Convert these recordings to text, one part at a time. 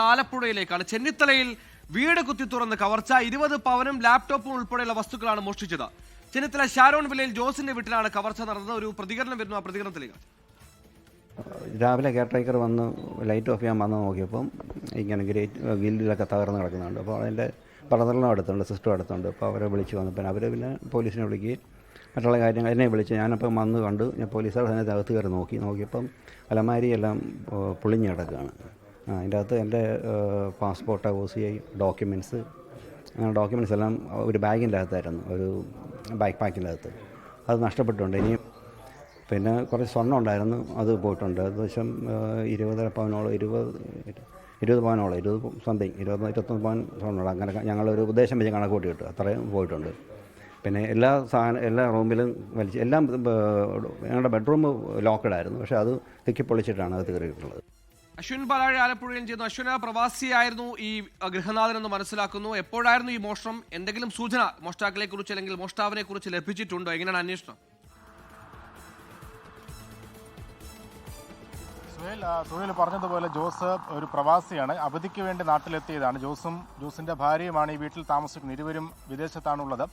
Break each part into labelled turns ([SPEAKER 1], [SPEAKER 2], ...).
[SPEAKER 1] ആലപ്പുഴയിലേക്കാണ്. ചെന്നിത്തലയിൽ വീട് കുത്തി തുറന്ന് കവർച്ച, 20 പവനും ലാപ്ടോപ്പും ഉൾപ്പെടെയുള്ള വസ്തുക്കളാണ് മോഷ്ടിച്ചത്. ചെന്നിത്തല ഷാരോൺ വില്ലയിൽ ജോസിന്റെ വീട്ടിലാണ് കവർച്ച നടന്നത്. ഒരു പ്രതികരണം വരുന്നു, ആ പ്രതികരണത്തിലേക്ക്.
[SPEAKER 2] രാവിലെ കെയർടേക്കർ വന്ന് ലൈറ്റ് ഓഫ് ചെയ്യാൻ വന്ന് നോക്കിയപ്പം ഇങ്ങനെ ഗില്ലിലൊക്കെ തകർന്ന് കിടക്കുന്നുണ്ട്. അപ്പോൾ അതിൻ്റെ ബ്രദറിനും അടുത്തുണ്ട്, സിസ്റ്ററും അടുത്തുണ്ട്. അപ്പോൾ അവരെ വിളിച്ച് വന്നു. പിന്നെ പോലീസിനെ വിളിക്കുകയും മറ്റുള്ള കാര്യങ്ങൾ എന്നെ വിളിച്ച് ഞാനപ്പം വന്ന് കണ്ടു. ഞാൻ പോലീസുകാർ തന്നെ അകത്ത് കയറി നോക്കിയപ്പം അലമാരി എല്ലാം പൊളിഞ്ഞ് കിടക്കുകയാണ്. അതിൻ്റെ അകത്ത് എൻ്റെ പാസ്പോർട്ട്, OCI, ഡോക്യുമെൻറ്റ്സ്, അങ്ങനെ ഡോക്യുമെൻറ്റ്സ് എല്ലാം ഒരു ബാഗിൻ്റെ അകത്തായിരുന്നു, ഒരു ബാക്ക് പാക്കിൻ്റെ അകത്ത്. അത് നഷ്ടപ്പെട്ടിട്ടുണ്ട്. ഇനിയും പിന്നെ കുറച്ച് സ്വർണ്ണം ഉണ്ടായിരുന്നു, അത് പോയിട്ടുണ്ട്. ഏകദേശം 20 പവനോളം, 20 പവനോളം, 21 പവൻ സ്വർണ്ണം. അങ്ങനെ ഞങ്ങളൊരു ഉദ്ദേശം വെച്ച് കണക്ക് കൂട്ടി കിട്ടും, അത്രയും പോയിട്ടുണ്ട്. പിന്നെ എല്ലാ റൂമിലും വലിച്ച് എല്ലാം ഞങ്ങളുടെ ബെഡ്റൂം ലോക്കഡായിരുന്നു. പക്ഷേ അത് പൊളിച്ചിട്ടാണ് അത് കയറിയിട്ടുള്ളത്.
[SPEAKER 1] അശ്വിൻ പാലാഴി ആലപ്പുഴയിൽ ചെയ്യുന്നു. അശ്വിന പ്രവാസിയായിരുന്നു ഈ ഗൃഹനാഥനെന്ന് മനസ്സിലാക്കുന്നു. എപ്പോഴായിരുന്നു ഈ മോഷണം? എന്തെങ്കിലും സൂചന മോഷ്ടാക്കളെ കുറിച്ച് അല്ലെങ്കിൽ മോഷ്ടാവിനെ കുറിച്ച് ലഭിച്ചിട്ടുണ്ടോ? എങ്ങനെയാണ് അന്വേഷണം?
[SPEAKER 3] സുഹേൽ പറഞ്ഞതുപോലെ ജോസ് ഒരു പ്രവാസിയാണ്, അവധിക്ക് വേണ്ടി നാട്ടിലെത്തിയതാണ്. ജോസിന്റെ ഭാര്യയുമാണ് ഈ വീട്ടിൽ താമസിക്കുന്നത്. ഇരുവരും വിദേശത്താണുള്ളത്.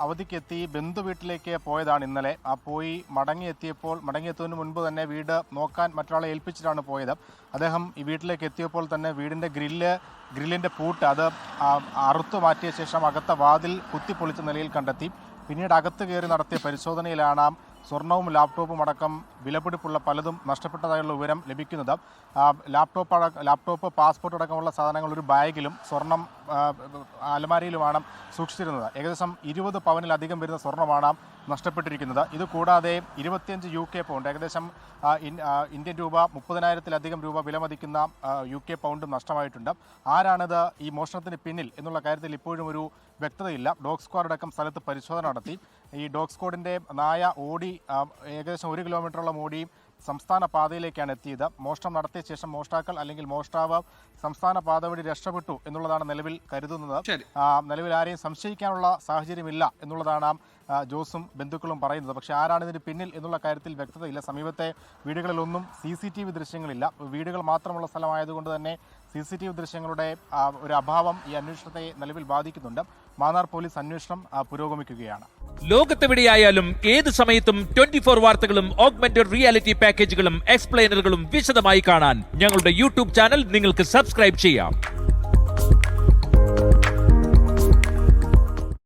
[SPEAKER 3] അവധിക്കെത്തി ബന്ധു വീട്ടിലേക്ക് പോയതാണ് ഇന്നലെ. പോയി മടങ്ങിയെത്തുന്നതിന് മുൻപ് തന്നെ വീട് നോക്കാൻ മറ്റൊരാളെ ഏൽപ്പിച്ചിട്ടാണ് പോയത്. അദ്ദേഹം ഈ വീട്ടിലേക്ക് എത്തിയപ്പോൾ തന്നെ വീടിൻ്റെ ഗ്രില്ലിൻ്റെ പൂട്ട് അത് അറുത്തു മാറ്റിയ ശേഷം അകത്ത വാതിൽ കുത്തിപ്പൊളിച്ച നിലയിൽ കണ്ടെത്തി. പിന്നീട് അകത്ത് കയറി നടത്തിയ പരിശോധനയിലാണ് സ്വർണവും ലാപ്ടോപ്പും അടക്കം വിലപിടിപ്പുള്ള പലതും നഷ്ടപ്പെട്ടതായുള്ള വിവരം ലഭിക്കുന്നത്. ലാപ്ടോപ്പ്, പാസ്പോർട്ട് അടക്കമുള്ള സാധനങ്ങൾ ഒരു ബാഗിലും സ്വർണം അലമാരിയിലുമാണ് സൂക്ഷിച്ചിരുന്നത്. ഏകദേശം 20 പവനിലധികം വരുന്ന സ്വർണ്ണമാണ് നഷ്ടപ്പെട്ടിരിക്കുന്നത്. ഇതുകൂടാതെ 25 UK പൗണ്ട്, ഏകദേശം ഇന്ത്യൻ രൂപ 30,000-ലധികം രൂപ വിലമതിക്കുന്ന UK പൗണ്ടും നഷ്ടമായിട്ടുണ്ട്. ആരാണിത് ഈ മോഷണത്തിന് പിന്നിൽ എന്നുള്ള കാര്യത്തിൽ ഇപ്പോഴും ഒരു വ്യക്തതയില്ല. ഡോഗ് സ്ക്വാഡ് അടക്കം സ്ഥലത്ത് പരിശോധന നടത്തി. ഈ ഡോഗ് സ്ക്വാഡിൻ്റെ നായ ഓടി ഏകദേശം 1 കിലോമീറ്ററോളം ഓടി സംസ്ഥാന പാതയിലേക്കാണ് എത്തിയത്. മോഷണം നടത്തിയ ശേഷം മോഷ്ടാക്കൾ അല്ലെങ്കിൽ മോഷ്ടാവ് സംസ്ഥാന പാത വഴി രക്ഷപ്പെട്ടു എന്നുള്ളതാണ് നിലവിൽ കരുതുന്നത്. നിലവിൽ ആരെയും സംശയിക്കാനുള്ള സാഹചര്യമില്ല എന്നുള്ളതാണ് ജോസും ബന്ധുക്കളും പറയുന്നത്. പക്ഷേ ആരാണ് ഇതിന് പിന്നിൽ എന്നുള്ള കാര്യത്തിൽ വ്യക്തതയില്ല. സമീപത്തെ വീടുകളിലൊന്നും CCTV ദൃശ്യങ്ങളില്ല. വീടുകൾ മാത്രമുള്ള സ്ഥലമായതുകൊണ്ട് തന്നെ CCTV ദൃശ്യങ്ങളുടെ ഒരു അഭാവം ഈ അന്വേഷണത്തെ നിലവിൽ ബാധിക്കുന്നുണ്ട്. മാന്നാർ പോലീസ് അന്വേഷണം പുരോഗമിക്കുകയാണ്.
[SPEAKER 4] ലോകത്തെവിടെയായാലും ഏത് സമയത്തും 24 വാർത്തകളും ഓഗ്മെന്റഡ് റിയാലിറ്റി പാക്കേജുകളും എക്സ്പ്ലെയിനറുകളും വിശദമായി കാണാൻ ഞങ്ങളുടെ YouTube ചാനൽ നിങ്ങൾക്ക് സബ്സ്ക്രൈബ് ചെയ്യാം.